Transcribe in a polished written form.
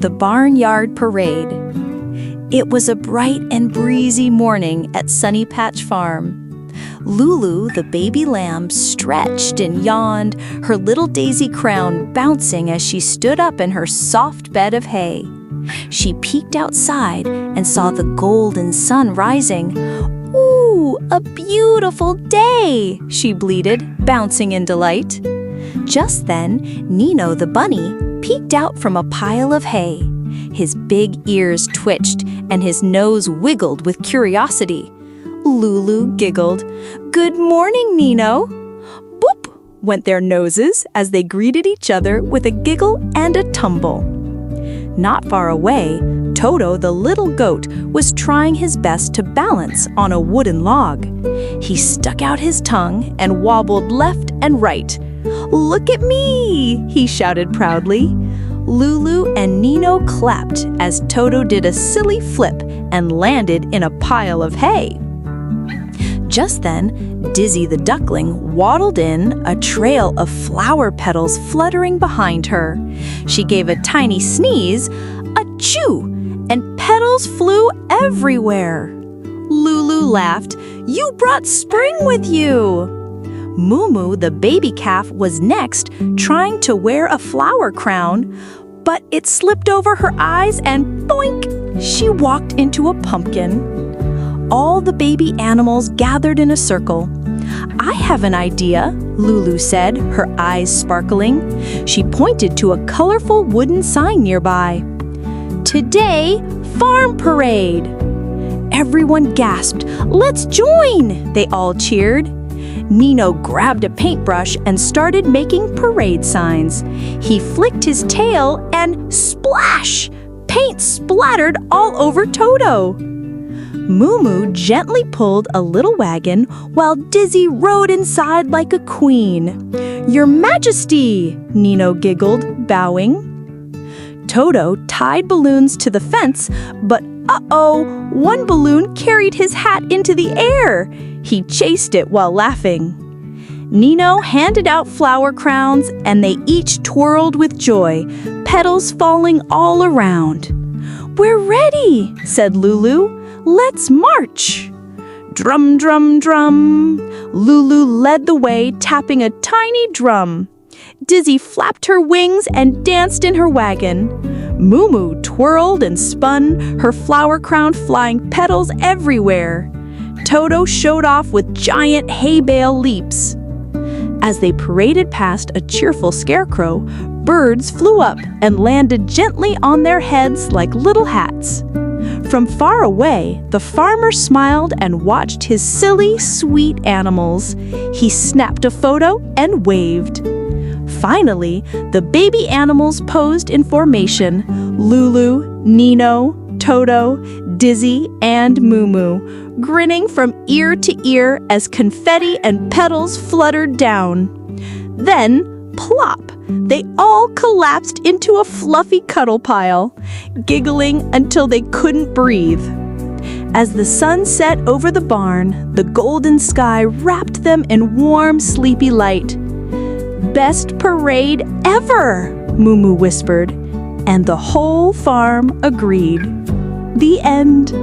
The Barnyard Parade. It was a bright and breezy morning at Sunny Patch Farm. Lulu, the baby lamb, stretched and yawned, her little daisy crown bouncing as she stood up in her soft bed of hay. She peeked outside and saw the golden sun rising. "Ooh, a beautiful day!" she bleated, bouncing in delight. Just then, Nino the bunny peeked out from a pile of hay. His big ears twitched and his nose wiggled with curiosity. Lulu giggled. "Good morning, Nino." Boop went their noses as they greeted each other with a giggle and a tumble. Not far away, Toto the little goat was trying his best to balance on a wooden log. He stuck out his tongue and wobbled left and right. "Look at me!" he shouted proudly. Lulu and Nino clapped as Toto did a silly flip and landed in a pile of hay. Just then, Dizzy the duckling waddled in, a trail of flower petals fluttering behind her. She gave a tiny sneeze, achoo, and petals flew everywhere. Lulu laughed. "You brought spring with you!" MooMoo, the baby calf, was next, trying to wear a flower crown, but it slipped over her eyes and boink! She walked into a pumpkin. All the baby animals gathered in a circle. "I have an idea," Lulu said, her eyes sparkling. She pointed to a colorful wooden sign nearby. "Today, Farm Parade!" Everyone gasped. "Let's join!" They all cheered. Nino grabbed a paintbrush and started making parade signs. He flicked his tail and splash! Paint splattered all over Toto. MooMoo gently pulled a little wagon while Dizzy rode inside like a queen. "Your Majesty!" Nino giggled, bowing. Toto tied balloons to the fence, but uh-oh, one balloon carried his hat into the air. He chased it while laughing. Nino handed out flower crowns, and they each twirled with joy, petals falling all around. "We're ready," said Lulu. "Let's march!" Drum, drum, drum. Lulu led the way, tapping a tiny drum. Dizzy flapped her wings and danced in her wagon. MooMoo twirled and spun, her flower crown flying petals everywhere. Toto showed off with giant hay bale leaps. As they paraded past a cheerful scarecrow, birds flew up and landed gently on their heads like little hats. From far away, the farmer smiled and watched his silly, sweet animals. He snapped a photo and waved. Finally, the baby animals posed in formation: Lulu, Nino, Toto, Dizzy, and MooMoo, grinning from ear to ear as confetti and petals fluttered down. Then, plop! They all collapsed into a fluffy cuddle pile, giggling until they couldn't breathe. As the sun set over the barn, the golden sky wrapped them in warm, sleepy light. "Best parade ever!" MooMoo whispered, and the whole farm agreed. The end.